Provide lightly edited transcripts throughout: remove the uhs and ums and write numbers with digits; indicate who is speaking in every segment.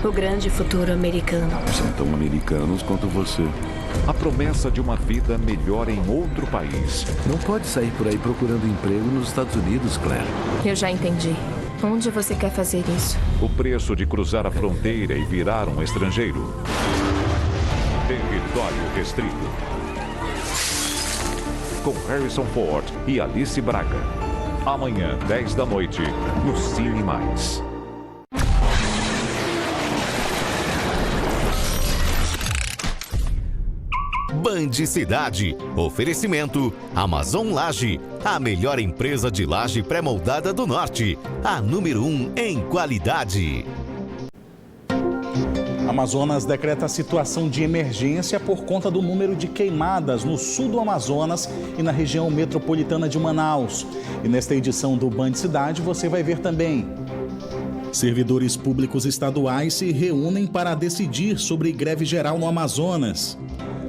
Speaker 1: O grande futuro americano.
Speaker 2: São tão americanos quanto você.
Speaker 3: A promessa de uma vida melhor em outro país.
Speaker 2: Não pode sair por aí procurando emprego nos Estados Unidos, Claire.
Speaker 1: Eu já entendi. Onde você quer fazer isso?
Speaker 3: O preço de cruzar a fronteira e virar um estrangeiro. Território Restrito. Com Harrison Ford e Alice Braga. Amanhã, 10 da noite, no Cine Mais.
Speaker 4: Band Cidade. Oferecimento Amazon Laje, a melhor empresa de laje pré-moldada do Norte. A número 1 em qualidade.
Speaker 5: Amazonas decreta situação de emergência por conta do número de queimadas no sul do Amazonas e na região metropolitana de Manaus. E nesta edição do Band Cidade você vai ver também: servidores públicos estaduais se reúnem para decidir sobre greve geral no Amazonas.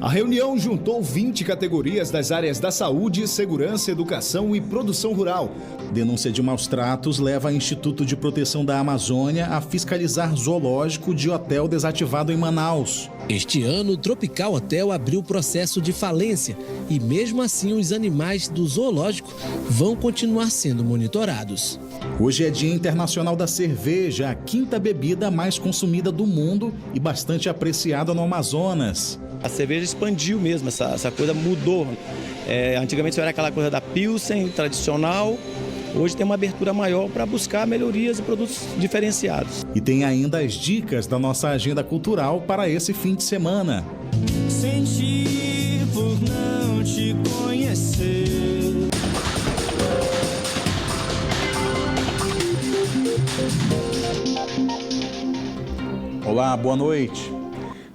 Speaker 6: A reunião juntou 20 categorias das áreas da saúde, segurança, educação e produção rural.
Speaker 5: Denúncia de maus tratos leva Instituto de Proteção da Amazônia a fiscalizar zoológico de hotel desativado em Manaus.
Speaker 7: Este ano, o Tropical Hotel abriu processo de falência e, mesmo assim, os animais do zoológico vão continuar sendo monitorados.
Speaker 5: Hoje é Dia Internacional da Cerveja, a quinta bebida mais consumida do mundo e bastante apreciada no Amazonas.
Speaker 8: A cerveja expandiu mesmo, essa coisa mudou. Antigamente era aquela coisa da Pilsen tradicional, hoje tem uma abertura maior para buscar melhorias e produtos diferenciados.
Speaker 5: E tem ainda as dicas da nossa agenda cultural para esse fim de semana.
Speaker 9: Sentir por não te conhecer.
Speaker 5: Olá, boa noite.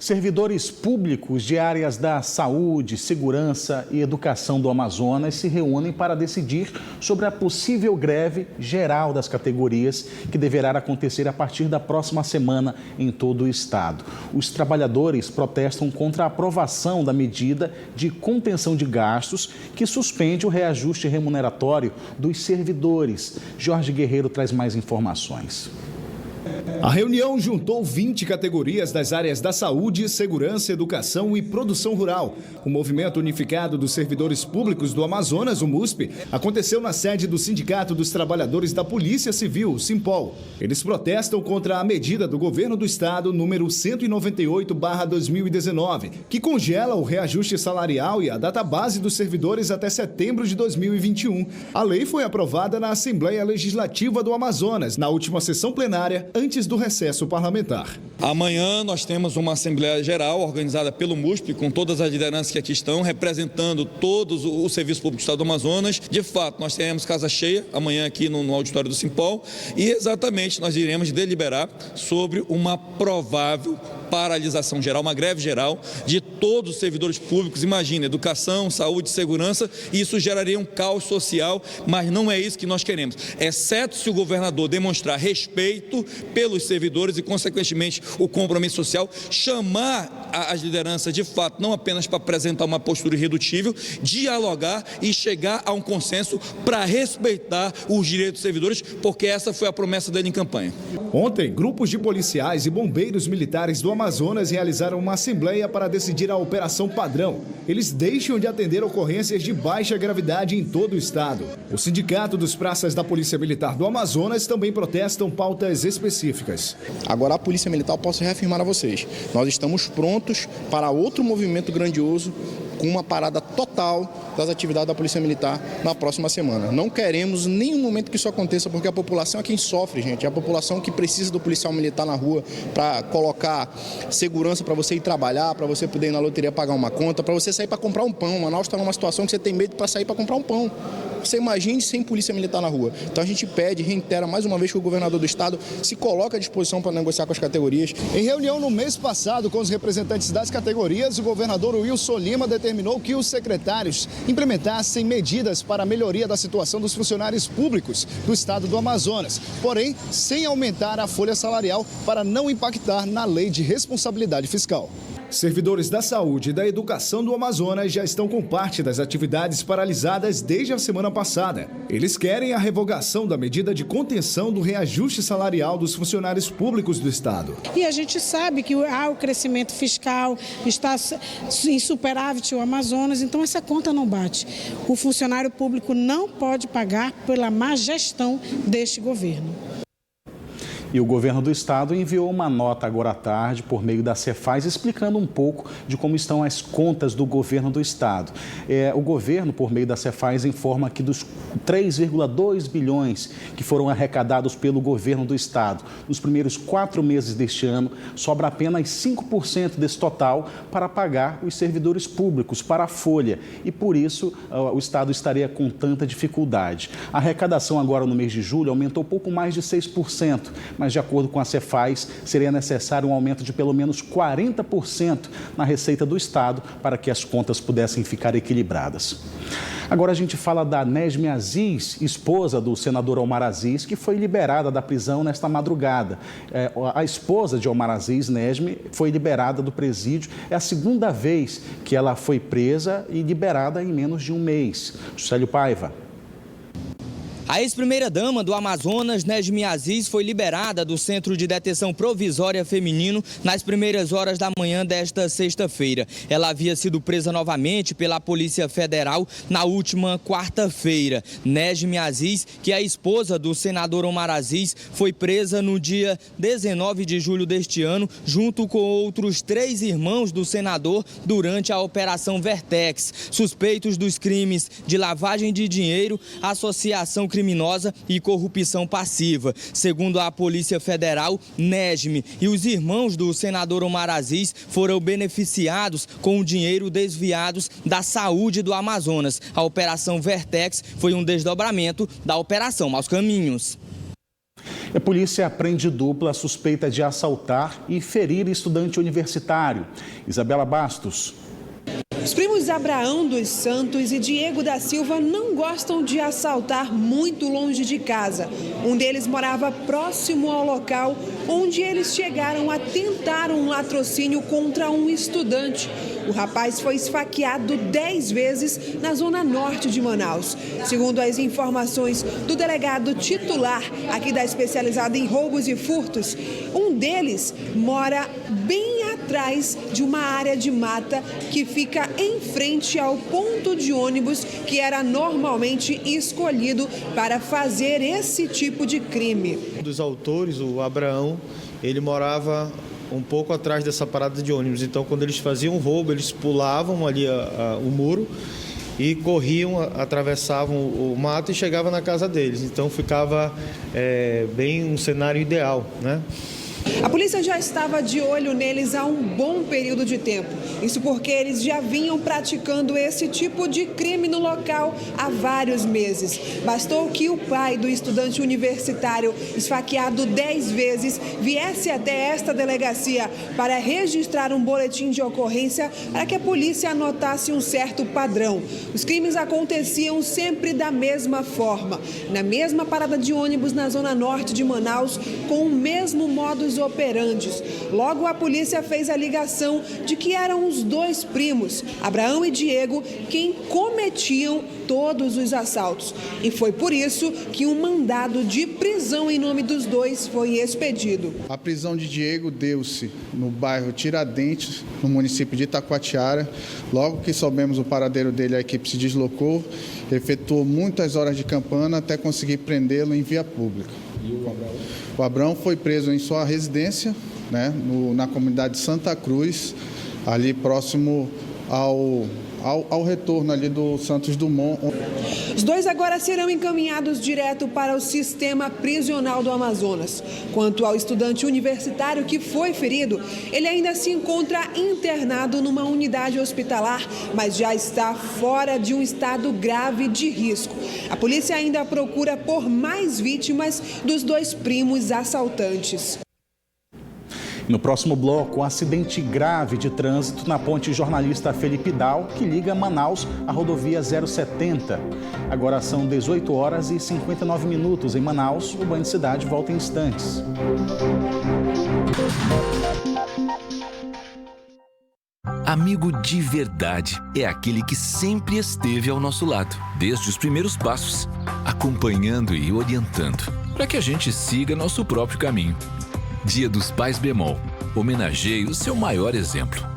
Speaker 5: Servidores públicos de áreas da saúde, segurança e educação do Amazonas se reúnem para decidir sobre a possível greve geral das categorias que deverá acontecer a partir da próxima semana em todo o estado. Os trabalhadores protestam contra a aprovação da medida de contenção de gastos que suspende o reajuste remuneratório dos servidores. Jorge Guerreiro traz mais informações.
Speaker 6: A reunião juntou 20 categorias das áreas da saúde, segurança, educação e produção rural. O Movimento Unificado dos Servidores Públicos do Amazonas, o MUSP, aconteceu na sede do Sindicato dos Trabalhadores da Polícia Civil, o Simpol. Eles protestam contra a medida do governo do estado número 198/2019, que congela o reajuste salarial e a data base dos servidores até setembro de 2021. A lei foi aprovada na Assembleia Legislativa do Amazonas, na última sessão plenária, antes do recesso parlamentar.
Speaker 10: Amanhã nós temos uma Assembleia Geral organizada pelo MUSP, com todas as lideranças que aqui estão, representando todos os serviços públicos do Estado do Amazonas. De fato, nós teremos casa cheia amanhã aqui no auditório do Simpol e exatamente nós iremos deliberar sobre uma provável paralisação geral, uma greve geral de todos os servidores públicos. Imagina, educação, saúde, segurança, isso geraria um caos social, mas não é isso que nós queremos. Exceto se o governador demonstrar respeito pelos servidores e, consequentemente, o compromisso social, chamar as lideranças, de fato, não apenas para apresentar uma postura irredutível, dialogar e chegar a um consenso para respeitar os direitos dos servidores, porque essa foi a promessa dele em campanha.
Speaker 6: Ontem, grupos de policiais e bombeiros militares do Amazonas realizaram uma assembleia para decidir a operação padrão. Eles deixam de atender ocorrências de baixa gravidade em todo o estado. O Sindicato dos Praças da Polícia Militar do Amazonas também protestam pautas específicas.
Speaker 11: Agora, a Polícia Militar, eu posso reafirmar a vocês, nós estamos prontos para outro movimento grandioso, com uma parada total das atividades da Polícia Militar na próxima semana. Não queremos em nenhum momento que isso aconteça, porque a população é quem sofre, gente. É a população que precisa do policial militar na rua para colocar segurança para você ir trabalhar, para você poder ir na loteria pagar uma conta, para você sair para comprar um pão. Manaus está numa situação que você tem medo para sair para comprar um pão. Você imagine sem polícia militar na rua. Então a gente pede, reitera mais uma vez que o governador do estado se coloque à disposição para negociar com as categorias.
Speaker 6: Em reunião no mês passado com os representantes das categorias, o governador Wilson Lima determinou que os secretários implementassem medidas para a melhoria da situação dos funcionários públicos do estado do Amazonas, porém sem aumentar a folha salarial para não impactar na lei de responsabilidade fiscal. Servidores da saúde e da educação do Amazonas já estão com parte das atividades paralisadas desde a semana passada. Eles querem a revogação da medida de contenção do reajuste salarial dos funcionários públicos do Estado.
Speaker 12: E a gente sabe que há o crescimento fiscal, está em superávit o Amazonas, então essa conta não bate. O funcionário público não pode pagar pela má gestão deste governo.
Speaker 5: E o governo do estado enviou uma nota agora à tarde por meio da Cefaz explicando um pouco de como estão as contas do governo do estado. O governo, por meio da Cefaz, informa que dos 3,2 bilhões que foram arrecadados pelo governo do estado nos primeiros 4 meses deste ano, sobra apenas 5% desse total para pagar os servidores públicos, para a folha. E por isso o estado estaria com tanta dificuldade. A arrecadação agora no mês de julho aumentou pouco mais de 6%. Mas, de acordo com a Cefaz, seria necessário um aumento de pelo menos 40% na receita do Estado para que as contas pudessem ficar equilibradas. Agora a gente fala da Nesme Aziz, esposa do senador Omar Aziz, que foi liberada da prisão nesta madrugada. A esposa de Omar Aziz, Nesme, foi liberada do presídio. É a segunda vez que ela foi presa e liberada em menos de um mês. Juscelio Paiva.
Speaker 13: A ex-primeira-dama do Amazonas, Nesme Aziz, foi liberada do Centro de Detenção Provisória Feminino nas primeiras horas da manhã desta sexta-feira. Ela havia sido presa novamente pela Polícia Federal na última quarta-feira. Nesme Aziz, que é a esposa do senador Omar Aziz, foi presa no dia 19 de julho deste ano, junto com outros 3 irmãos do senador, durante a Operação Vertex, suspeitos dos crimes de lavagem de dinheiro, associação criminosa e corrupção passiva. Segundo a Polícia Federal, Nesme e os irmãos do senador Omar Aziz foram beneficiados com o dinheiro desviados da saúde do Amazonas. A Operação Vertex foi um desdobramento da Operação Maus Caminhos.
Speaker 5: A polícia prende dupla suspeita de assaltar e ferir estudante universitário. Isabela Bastos.
Speaker 14: Os primos Abraão dos Santos e Diego da Silva não gostam de assaltar muito longe de casa. Um deles morava próximo ao local onde eles chegaram a tentar um latrocínio contra um estudante. O rapaz foi esfaqueado 10 vezes na zona norte de Manaus. Segundo as informações do delegado titular aqui da especializada em roubos e furtos, um deles mora bem atrás de uma área de mata que fica em frente ao ponto de ônibus que era normalmente escolhido para fazer esse tipo de crime.
Speaker 15: Um dos autores, o Abraão, ele morava um pouco atrás dessa parada de ônibus. Então, quando eles faziam o roubo, eles pulavam ali o muro e corriam, atravessavam o mato e chegavam na casa deles. Então, ficava bem um cenário ideal, né?
Speaker 14: A polícia já estava de olho neles há um bom período de tempo. Isso porque eles já vinham praticando esse tipo de crime no local há vários meses. Bastou que o pai do estudante universitário, esfaqueado 10 vezes, viesse até esta delegacia para registrar um boletim de ocorrência para que a polícia anotasse um certo padrão. Os crimes aconteciam sempre da mesma forma, na mesma parada de ônibus na zona norte de Manaus, com o mesmo modus operandi. Logo, a polícia fez a ligação de que eram os 2 primos, Abraão e Diego, quem cometiam todos os assaltos. E foi por isso que um mandado de prisão em nome dos 2 foi expedido.
Speaker 16: A prisão de Diego deu-se no bairro Tiradentes, no município de Itacoatiara. Logo que soubemos o paradeiro dele, a equipe se deslocou, efetuou muitas horas de campana até conseguir prendê-lo em via pública. E o Abraão? O Abraão foi preso em sua residência, né, na comunidade Santa Cruz, ali próximo ao retorno ali do Santos Dumont.
Speaker 14: Os 2 agora serão encaminhados direto para o sistema prisional do Amazonas. Quanto ao estudante universitário que foi ferido, ele ainda se encontra internado numa unidade hospitalar, mas já está fora de um estado grave de risco. A polícia ainda procura por mais vítimas dos 2 primos assaltantes.
Speaker 5: No próximo bloco, um acidente grave de trânsito na ponte Jornalista Felipe Dal, que liga Manaus à rodovia 070. Agora são 18 horas e 59 minutos em Manaus. O Banho de Cidade volta em instantes.
Speaker 17: Amigo de verdade é aquele que sempre esteve ao nosso lado, desde os primeiros passos, acompanhando e orientando, para que a gente siga nosso próprio caminho. Dia dos Pais Bemol. Homenageie o seu maior exemplo.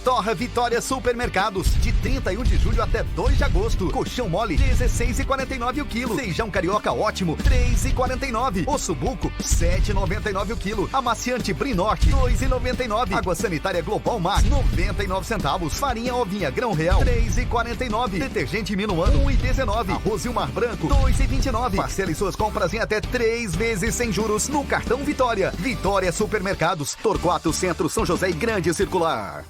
Speaker 18: Torra Vitória Supermercados. De 31 de julho até 2 de agosto. Colchão mole, R$16,49 o quilo. Feijão carioca ótimo, R$3,49. Osso buco, R$7,99 o quilo. Amaciante Brinorte, R$2,99. Água sanitária Global Mar, 99 centavos. Farinha ovinha grão real, R$3,49. Detergente Minuano, R$1,19. Arroz Ilmar Branco, R$2,29. Parcele suas compras em até 3 vezes sem juros no cartão Vitória. Vitória Supermercados, Torquato Centro, São José e Grande Circular.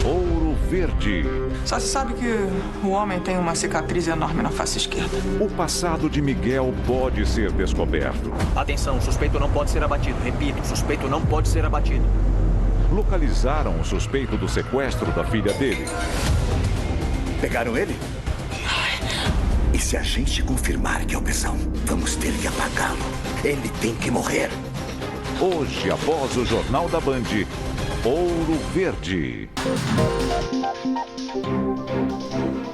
Speaker 3: Ouro Verde.
Speaker 19: Só se sabe que o homem tem uma cicatriz enorme na face esquerda.
Speaker 3: O passado de Miguel pode ser descoberto.
Speaker 20: Atenção, suspeito não pode ser abatido. Repito, suspeito não pode ser abatido.
Speaker 3: Localizaram o suspeito do sequestro da filha dele.
Speaker 21: Pegaram ele? E se a gente confirmar que é opção, vamos ter que apagá-lo. Ele tem que morrer.
Speaker 3: Hoje, após o Jornal da Band, Ouro Verde.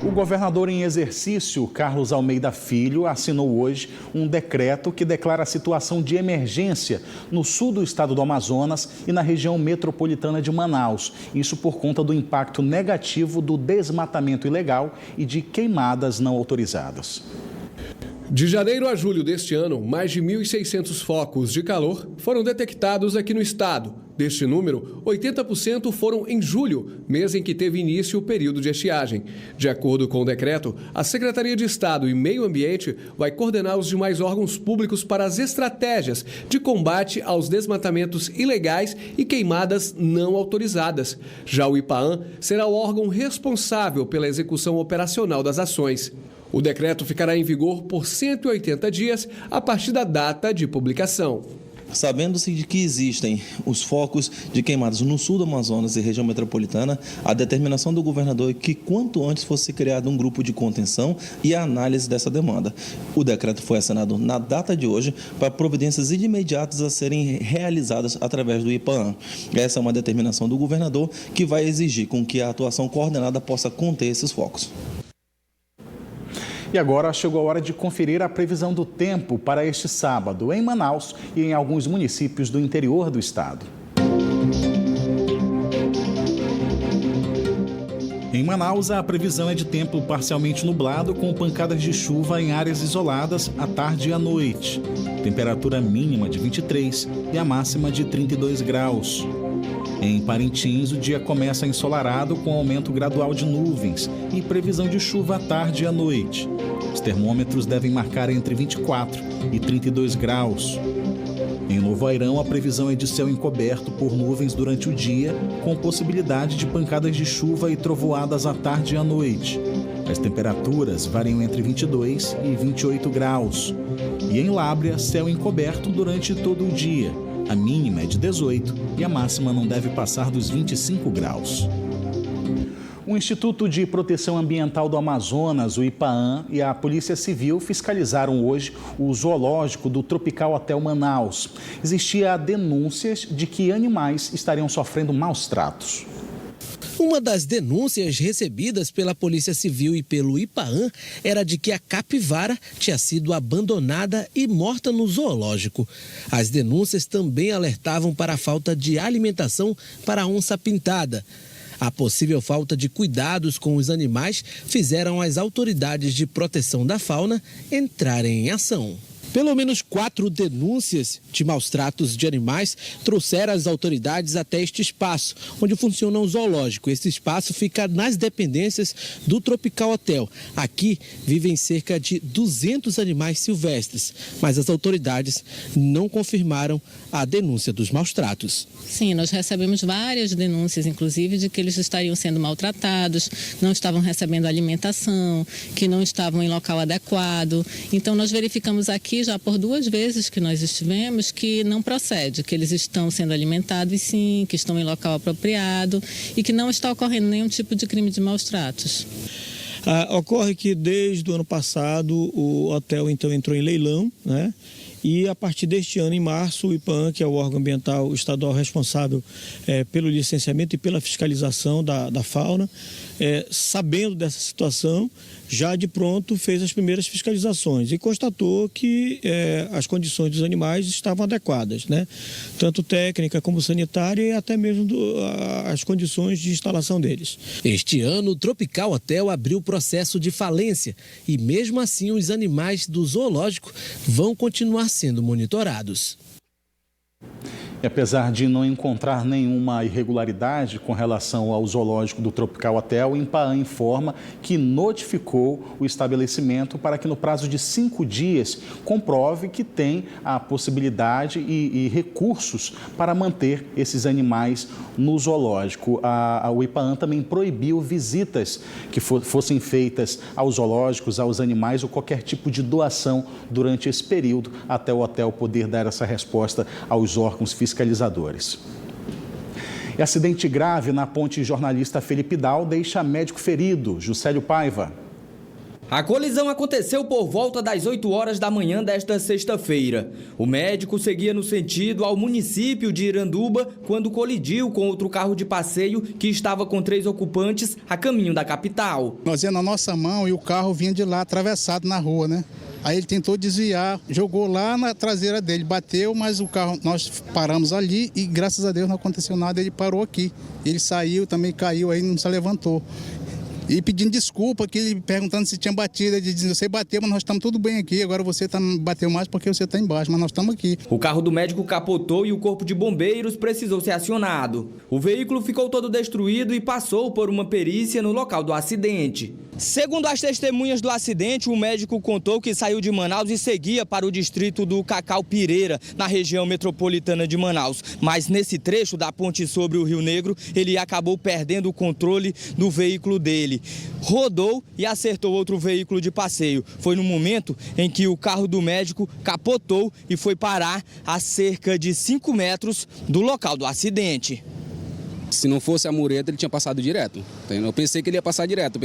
Speaker 5: O governador em exercício, Carlos Almeida Filho, assinou hoje um decreto que declara a situação de emergência no sul do estado do Amazonas e na região metropolitana de Manaus. Isso por conta do impacto negativo do desmatamento ilegal e de queimadas não autorizadas.
Speaker 22: De janeiro a julho deste ano, mais de 1.600 focos de calor foram detectados aqui no estado. Deste número, 80% foram em julho, mês em que teve início o período de estiagem. De acordo com o decreto, a Secretaria de Estado e Meio Ambiente vai coordenar os demais órgãos públicos para as estratégias de combate aos desmatamentos ilegais e queimadas não autorizadas. Já o IPAAN será o órgão responsável pela execução operacional das ações. O decreto ficará em vigor por 180 dias a partir da data de publicação.
Speaker 23: Sabendo-se de que existem os focos de queimadas no sul do Amazonas e região metropolitana, a determinação do governador é que quanto antes fosse criado um grupo de contenção e a análise dessa demanda. O decreto foi assinado na data de hoje para providências imediatas a serem realizadas através do IPAAN. Essa é uma determinação do governador que vai exigir com que a atuação coordenada possa conter esses focos.
Speaker 5: E agora chegou a hora de conferir a previsão do tempo para este sábado em Manaus e em alguns municípios do interior do estado. Em Manaus, a previsão é de tempo parcialmente nublado com pancadas de chuva em áreas isoladas à tarde e à noite. Temperatura mínima de 23 e a máxima de 32 graus. Em Parintins, o dia começa ensolarado com aumento gradual de nuvens e previsão de chuva à tarde e à noite. Os termômetros devem marcar entre 24 e 32 graus. Em Novo Airão, a previsão é de céu encoberto por nuvens durante o dia, com possibilidade de pancadas de chuva e trovoadas à tarde e à noite. As temperaturas variam entre 22 e 28 graus. E em Lábrea, céu encoberto durante todo o dia. A mínima é de 18 e a máxima não deve passar dos 25 graus. O Instituto de Proteção Ambiental do Amazonas, o IPAAN, e a Polícia Civil fiscalizaram hoje o zoológico do Tropical Hotel Manaus. Existia denúncias de que animais estariam sofrendo maus tratos.
Speaker 7: Uma das denúncias recebidas pela Polícia Civil e pelo IPAAN era de que a capivara tinha sido abandonada e morta no zoológico. As denúncias também alertavam para a falta de alimentação para a onça-pintada. A possível falta de cuidados com os animais fizeram as autoridades de proteção da fauna entrarem em ação. Pelo menos 4 denúncias de maus tratos de animais trouxeram as autoridades até este espaço, onde funciona um zoológico. Esse espaço fica nas dependências do Tropical Hotel. Aqui vivem cerca de 200 animais silvestres, mas as autoridades não confirmaram a denúncia dos maus tratos.
Speaker 24: Sim, nós recebemos várias denúncias, inclusive, de que eles estariam sendo maltratados, não estavam recebendo alimentação, que não estavam em local adequado. Então, nós verificamos aqui, já por 2 vezes que nós estivemos, que não procede, que eles estão sendo alimentados e sim, que estão em local apropriado e que não está ocorrendo nenhum tipo de crime de maus tratos.
Speaker 25: Ocorre que desde o ano passado o hotel então entrou em leilão, né?
Speaker 15: E a partir deste ano, em março, o IPAAN, que é o órgão ambiental estadual responsável pelo licenciamento e pela fiscalização da fauna, sabendo dessa situação, já de pronto fez as primeiras fiscalizações e constatou que as condições dos animais estavam adequadas, né? Tanto técnica como sanitária e até mesmo as condições de instalação deles.
Speaker 7: Este ano, o Tropical Hotel abriu processo de falência e, mesmo assim, os animais do zoológico vão continuar sendo monitorados.
Speaker 5: E apesar de não encontrar nenhuma irregularidade com relação ao zoológico do Tropical Hotel, o IPAAN informa que notificou o estabelecimento para que no prazo de 5 dias comprove que tem a possibilidade e recursos para manter esses animais no zoológico. O IPAAN também proibiu visitas que fossem feitas aos zoológicos, aos animais ou qualquer tipo de doação durante esse período, até o hotel poder dar essa resposta aos órgãos fiscalizadores. E acidente grave na ponte Jornalista Felipe Dal deixa médico ferido. Juscelio Paiva.
Speaker 13: A colisão aconteceu por volta das 8 horas da manhã desta sexta-feira. O médico seguia no sentido ao município de Iranduba quando colidiu com outro carro de passeio que estava com 3 ocupantes a caminho da capital.
Speaker 1: Nós ia na nossa mão e o carro vinha de lá atravessado na rua, né? Aí ele tentou desviar, jogou lá na traseira dele, bateu, mas o carro, nós paramos ali e graças a Deus não aconteceu nada, ele parou aqui. Ele saiu, também caiu, aí não se levantou. E pedindo desculpa, que ele perguntando se tinha batido, ele dizendo, você bateu, mas nós estamos tudo bem aqui, agora você bateu mais porque você está embaixo, mas nós estamos aqui.
Speaker 13: O carro do médico capotou e o corpo de bombeiros precisou ser acionado. O veículo ficou todo destruído e passou por uma perícia no local do acidente. Segundo as testemunhas do acidente, o médico contou que saiu de Manaus e seguia para o distrito do Cacau Pireira, na região metropolitana de Manaus. Mas nesse trecho da ponte sobre o Rio Negro, ele acabou perdendo o controle do veículo dele. Rodou e acertou outro veículo de passeio. Foi no momento em que o carro do médico capotou e foi parar a cerca de 5 metros do local do acidente.
Speaker 2: Se não fosse a mureta, ele tinha passado direto. Eu pensei que ele ia passar direto,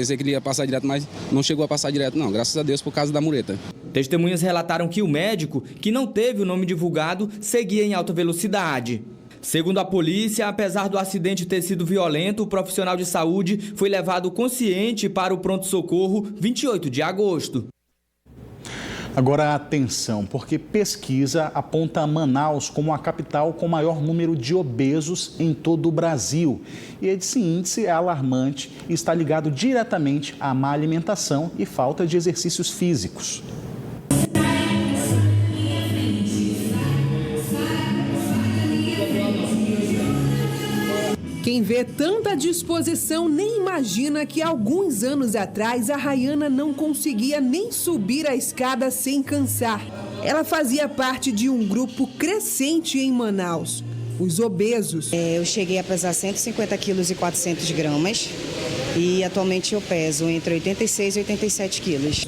Speaker 2: mas não chegou a passar direto, não. Graças a Deus, por causa da mureta.
Speaker 13: Testemunhas relataram que o médico, que não teve o nome divulgado, seguia em alta velocidade. Segundo a polícia, apesar do acidente ter sido violento, o profissional de saúde foi levado consciente para o pronto-socorro 28 de agosto.
Speaker 5: Agora atenção, porque pesquisa aponta Manaus como a capital com maior número de obesos em todo o Brasil. E esse índice é alarmante e está ligado diretamente à má alimentação e falta de exercícios físicos.
Speaker 4: Quem vê tanta disposição nem imagina que alguns anos atrás a Rayana não conseguia nem subir a escada sem cansar. Ela fazia parte de um grupo crescente em Manaus, os obesos.
Speaker 8: Eu cheguei a pesar 150 quilos e 400 gramas e atualmente eu peso entre 86 e 87 quilos.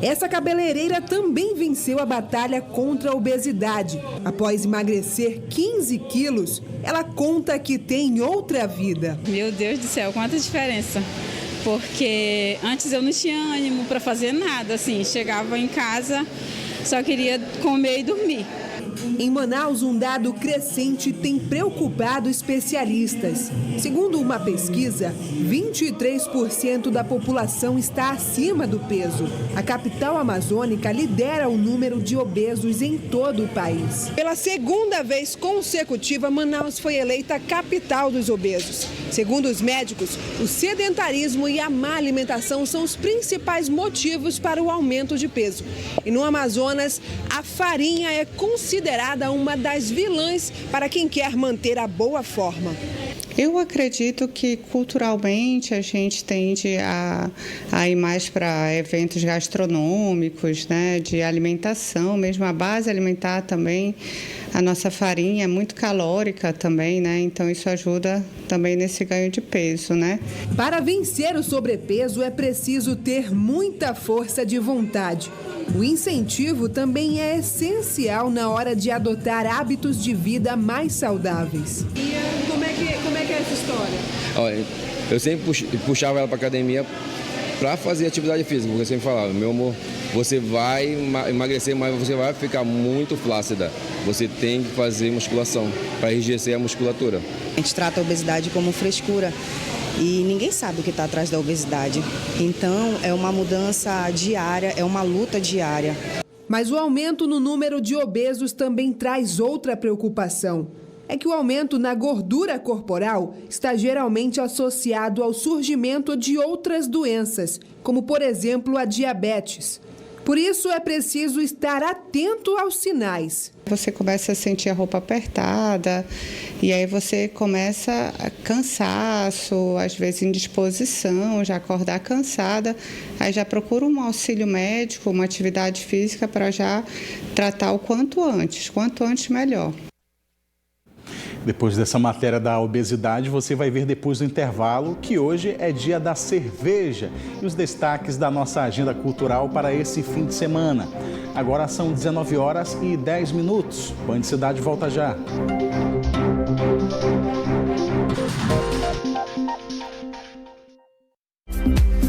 Speaker 4: Essa cabeleireira também venceu a batalha contra a obesidade. Após emagrecer 15 quilos, ela conta que tem outra vida.
Speaker 25: Meu Deus do céu, quanta diferença. Porque antes eu não tinha ânimo para fazer nada, assim, chegava em casa, só queria comer e dormir.
Speaker 4: Em Manaus, um dado crescente tem preocupado especialistas. Segundo uma pesquisa, 23% da população está acima do peso. A capital amazônica lidera o número de obesos em todo o país.
Speaker 14: Pela segunda vez consecutiva, Manaus foi eleita capital dos obesos. Segundo os médicos, o sedentarismo e a má alimentação são os principais motivos para o aumento de peso. E no Amazonas, a farinha é considerada uma das vilãs para quem quer manter a boa forma.
Speaker 26: Eu acredito que culturalmente a gente tende a ir mais para eventos gastronômicos, né, de alimentação, mesmo a base alimentar também. A nossa farinha é muito calórica também, né? Então isso ajuda também nesse ganho de peso, né?
Speaker 4: Para vencer o sobrepeso é preciso ter muita força de vontade. O incentivo também é essencial na hora de adotar hábitos de vida mais saudáveis.
Speaker 14: E como é que é essa história?
Speaker 2: Olha, eu sempre puxava ela para academia
Speaker 6: para fazer atividade física, porque eu sempre falava, meu amor, você vai emagrecer, mas você vai ficar muito flácida. Você tem que fazer musculação para enrijecer a musculatura.
Speaker 8: A gente trata a obesidade como frescura e ninguém sabe o que está atrás da obesidade. Então, é uma mudança diária, é uma luta diária.
Speaker 4: Mas o aumento no número de obesos também traz outra preocupação. É que o aumento na gordura corporal está geralmente associado ao surgimento de outras doenças, como, por exemplo, a diabetes. Por isso, é preciso estar atento aos sinais.
Speaker 26: Você começa a sentir a roupa apertada e aí você começa a cansaço, às vezes indisposição, já acordar cansada. Aí já procura um auxílio médico, uma atividade física para já tratar o quanto antes melhor.
Speaker 5: Depois dessa matéria da obesidade, você vai ver depois do intervalo que hoje é dia da cerveja e os destaques da nossa agenda cultural para esse fim de semana. Agora são 19h10. Band Cidade volta já.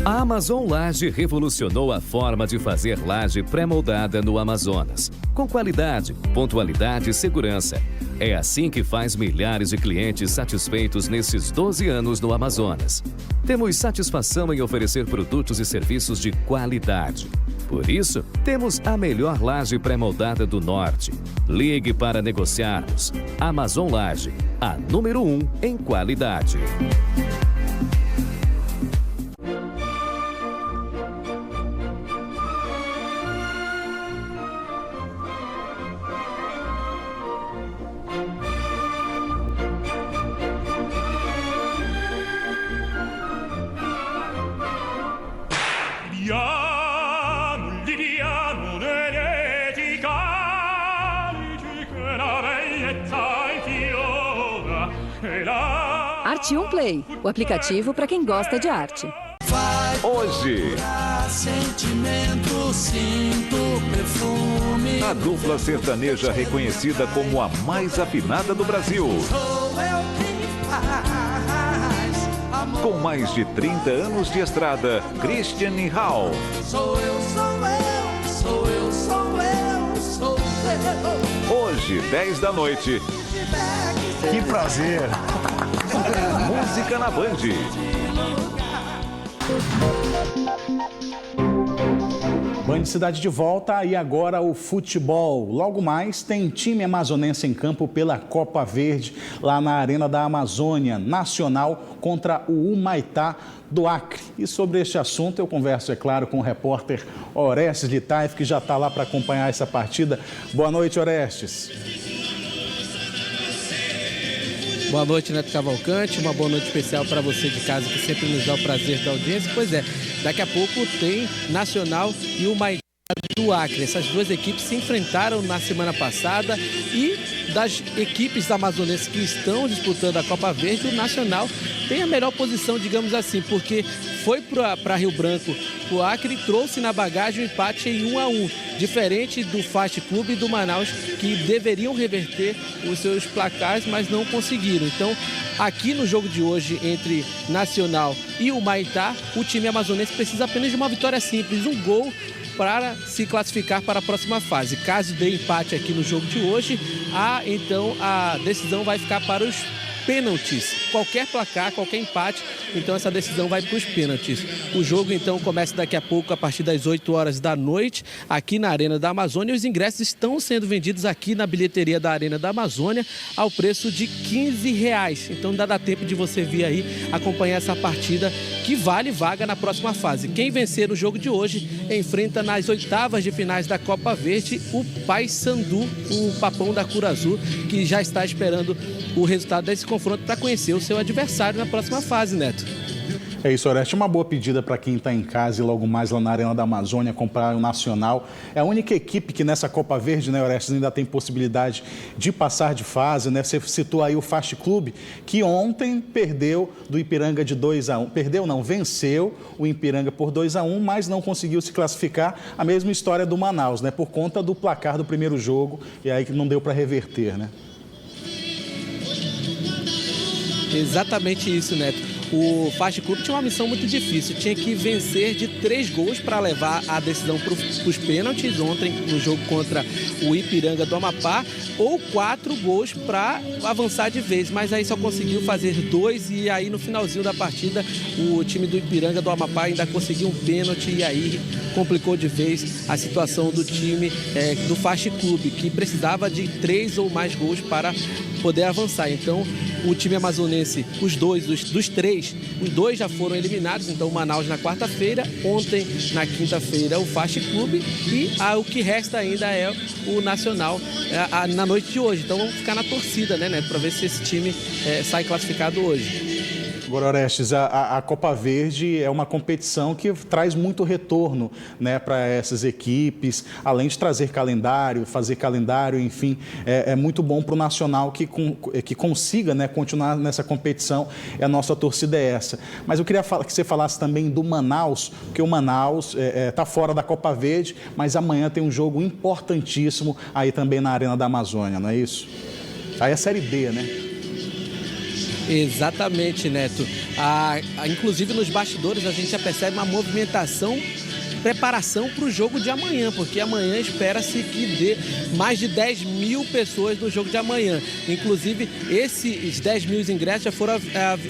Speaker 9: A Amazon Laje revolucionou a forma de fazer laje pré-moldada no Amazonas, com qualidade, pontualidade e segurança. É assim que faz milhares de clientes satisfeitos nesses 12 anos no Amazonas. Temos satisfação em oferecer produtos e serviços de qualidade. Por isso, temos a melhor laje pré-moldada do Norte. Ligue para negociarmos. Amazon Laje, a número 1 em qualidade.
Speaker 10: Arte1 Play, o aplicativo para quem gosta de arte.
Speaker 3: Hoje, a dupla sertaneja reconhecida como a mais afinada do Brasil. Com mais de 30 anos de estrada, Christian e Ralph. Hoje, 10 da noite.
Speaker 11: Que prazer!
Speaker 3: Música na Band.
Speaker 5: Band Cidade de volta e agora o futebol. Logo mais tem time amazonense em campo pela Copa Verde, lá na Arena da Amazônia Nacional contra o Humaitá do Acre. E sobre este assunto eu converso, é claro, com o repórter Orestes Litaif, que já está lá para acompanhar essa partida. Boa noite, Orestes.
Speaker 7: Boa noite, Neto Cavalcante. Uma boa noite especial para você de casa, que sempre nos dá o prazer da audiência. Pois é, daqui a pouco tem Nacional e o Humaitá do Acre. Essas duas equipes se enfrentaram na semana passada e das equipes amazonenses que estão disputando a Copa Verde, o Nacional tem a melhor posição, digamos assim, porque foi para Rio Branco, o Acre trouxe na bagagem o empate em 1-1, diferente do Fast Club e do Manaus, que deveriam reverter os seus placares, mas não conseguiram. Então, aqui no jogo de hoje, entre Nacional e o Humaitá, o time amazonense precisa apenas de uma vitória simples, um gol para se classificar para a próxima fase. Caso dê empate aqui no jogo de hoje, então a decisão vai ficar para os pênaltis. Qualquer placar, qualquer empate, então essa decisão vai para os pênaltis. O jogo então começa daqui a pouco, a partir das 8 horas da noite, aqui na Arena da Amazônia. Os ingressos estão sendo vendidos aqui na bilheteria da Arena da Amazônia ao preço de R$15. Então dá tempo de você vir aí acompanhar essa partida que vale vaga na próxima fase. Quem vencer o jogo de hoje enfrenta nas oitavas de finais da Copa Verde o Paysandu, o Papão da Cura Azul, que já está esperando o resultado desse confronto para conhecer o seu adversário na próxima fase, Neto.
Speaker 5: É isso, Oreste. Uma boa pedida para quem está em casa e logo mais lá na Arena da Amazônia comprar o Nacional. É a única equipe que nessa Copa Verde, né, Oreste, ainda tem possibilidade de passar de fase, né? Você citou aí o Fast Club, que ontem perdeu do Ipiranga de 2-1. Perdeu não, venceu o Ipiranga por 2-1, mas não conseguiu se classificar. A mesma história do Manaus, né? Por conta do placar do primeiro jogo, e aí que não deu para reverter, né?
Speaker 7: Exatamente isso, Neto. o Fast Club tinha uma missão muito difícil, tinha que vencer de 3 gols para levar a decisão para os pênaltis ontem no jogo contra o Ipiranga do Amapá, ou 4 gols para avançar de vez, mas aí só conseguiu fazer 2 e aí no finalzinho da partida o time do Ipiranga do Amapá ainda conseguiu um pênalti e aí complicou de vez a situação do time do Fast Club, que precisava de 3 ou mais gols para poder avançar. Então o time amazonense, os dois, dos 3, os 2 já foram eliminados, então o Manaus na quarta-feira, ontem na quinta-feira o Fast Club e o que resta ainda é o Nacional na noite de hoje. Então vamos ficar na torcida, né, Neto, para ver se esse time sai classificado hoje.
Speaker 5: Agora, Orestes, a Copa Verde é uma competição que traz muito retorno, né, para essas equipes, além de trazer calendário, fazer calendário, enfim, é muito bom para o Nacional que consiga, né, continuar nessa competição, a nossa torcida é essa. Mas eu queria que você falasse também do Manaus, porque o Manaus está fora da Copa Verde, mas amanhã tem um jogo importantíssimo aí também na Arena da Amazônia, não é isso? Aí é a Série B, né?
Speaker 7: Exatamente, Neto. Inclusive nos bastidores a gente já percebe uma movimentação, preparação para o jogo de amanhã, porque amanhã espera-se que dê mais de 10 mil pessoas no jogo de amanhã. Inclusive, esses 10 mil ingressos já foram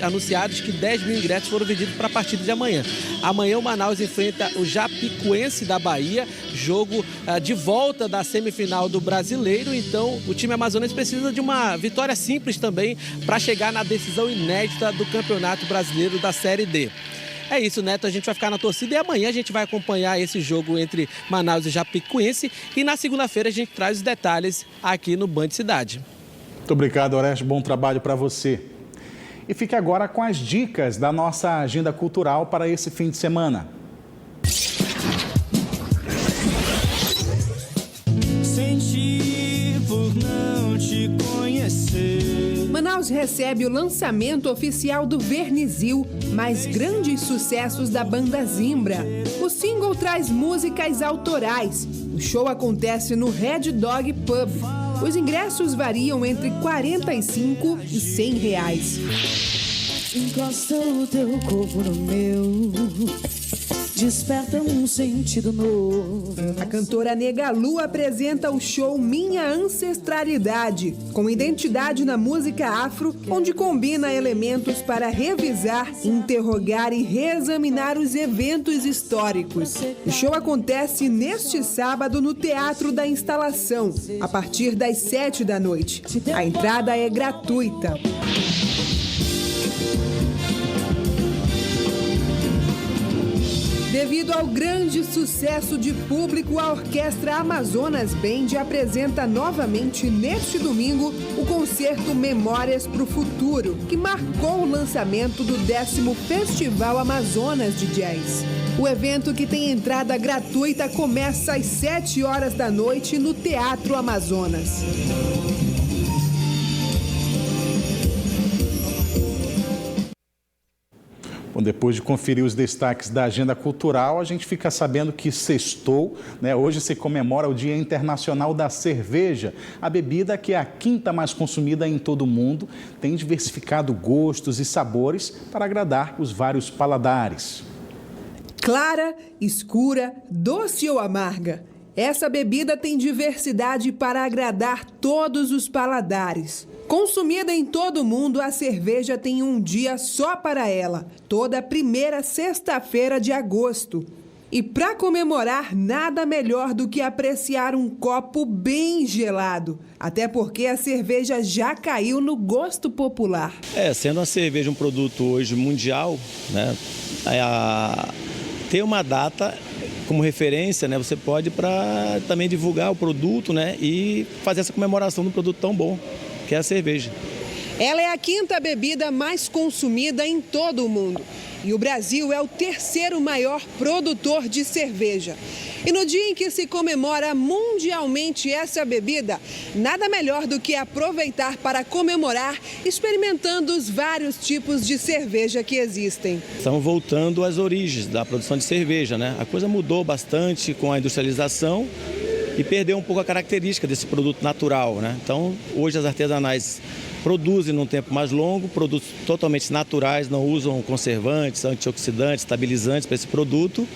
Speaker 7: anunciados, que 10 mil ingressos foram vendidos para a partida de amanhã. Amanhã o Manaus enfrenta o Japicuense da Bahia, jogo de volta da semifinal do Brasileiro. Então, o time amazonense precisa de uma vitória simples também para chegar na decisão inédita do Campeonato Brasileiro da Série D. É isso, Neto, a gente vai ficar na torcida e amanhã a gente vai acompanhar esse jogo entre Manaus e Japicuense e na segunda-feira a gente traz os detalhes aqui no Band Cidade.
Speaker 5: Muito obrigado, Orestes, bom trabalho para você. E fique agora com as dicas da nossa agenda cultural para esse fim de semana.
Speaker 12: Senti por não te conhecer.
Speaker 4: Manaus recebe o lançamento oficial do Vernizil, mais grandes sucessos da banda Zimbra. O single traz músicas autorais. O show acontece no Red Dog Pub. Os ingressos variam entre R$ 45 e R$ 100 reais.
Speaker 12: Encosta o teu corpo no meu, desperta um sentido novo.
Speaker 4: A cantora Negalu apresenta o show Minha Ancestralidade, com identidade na música afro, onde combina elementos para revisar, interrogar e reexaminar os eventos históricos. O show acontece neste sábado no Teatro da Instalação, a partir das 7 da noite. A entrada é gratuita. Devido ao grande sucesso de público, a Orquestra Amazonas Band apresenta novamente neste domingo o concerto Memórias para o Futuro, que marcou o lançamento do 10º Festival Amazonas de Jazz. O evento, que tem entrada gratuita, começa às 7 horas da noite no Teatro Amazonas.
Speaker 5: Bom, depois de conferir os destaques da agenda cultural, a gente fica sabendo que sextou, né? Hoje se comemora o Dia Internacional da Cerveja. A bebida, que é a 5ª mais consumida em todo o mundo, tem diversificado gostos e sabores para agradar os vários paladares.
Speaker 4: Clara, escura, doce ou amarga. Essa bebida tem diversidade para agradar todos os paladares. Consumida em todo o mundo, a cerveja tem um dia só para ela, toda primeira sexta-feira de agosto. E para comemorar, nada melhor do que apreciar um copo bem gelado. Até porque a cerveja já caiu no gosto popular.
Speaker 16: Sendo a cerveja um produto hoje mundial, né, ter uma data como referência, né, você pode para também divulgar o produto, né, e fazer essa comemoração de um produto tão bom, que é a cerveja.
Speaker 4: Ela é a 5ª bebida mais consumida em todo o mundo. E o Brasil é o 3º maior produtor de cerveja. E no dia em que se comemora mundialmente essa bebida, nada melhor do que aproveitar para comemorar, experimentando os vários tipos de cerveja que existem.
Speaker 16: Estamos voltando às origens da produção de cerveja, né? A coisa mudou bastante com a industrialização e perdeu um pouco a característica desse produto natural, né? Então, hoje as artesanais produzem num tempo mais longo, produtos totalmente naturais, não usam conservantes, antioxidantes, estabilizantes para esse produto.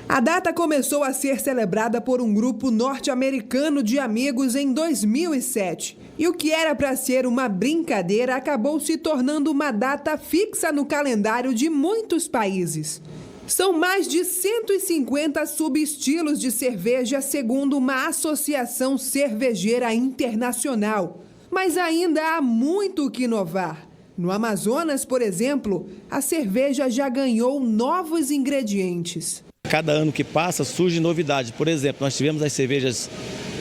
Speaker 4: A data começou a ser celebrada por um grupo norte-americano de amigos em 2007. E o que era para ser uma brincadeira acabou se tornando uma data fixa no calendário de muitos países. São mais de 150 subestilos de cerveja, segundo uma associação cervejeira internacional. Mas ainda há muito o que inovar. No Amazonas, por exemplo, a cerveja já ganhou novos ingredientes.
Speaker 16: Cada ano que passa surge novidade. Por exemplo, nós tivemos as cervejas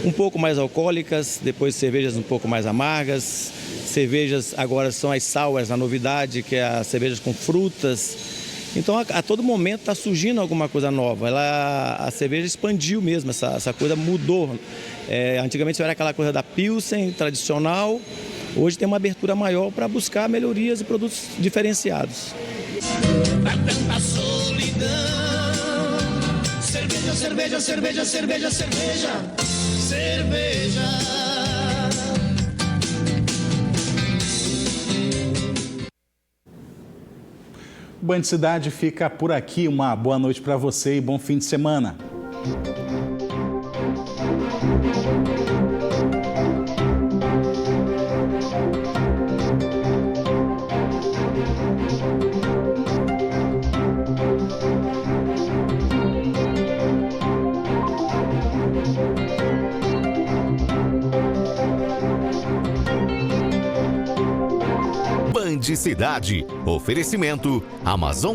Speaker 16: um pouco mais alcoólicas, depois cervejas um pouco mais amargas. Cervejas agora são as sours, a novidade, que é as cervejas com frutas. Então, a todo momento está surgindo alguma coisa nova. A cerveja expandiu mesmo, essa coisa mudou. Antigamente era aquela coisa da Pilsen, tradicional. Hoje tem uma abertura maior para buscar melhorias e produtos diferenciados.
Speaker 12: Cerveja, cerveja, cerveja, cerveja, cerveja, cerveja.
Speaker 5: O Band Cidade fica por aqui. Uma boa noite para você e bom fim de semana.
Speaker 17: Band Cidade. Oferecimento Amazon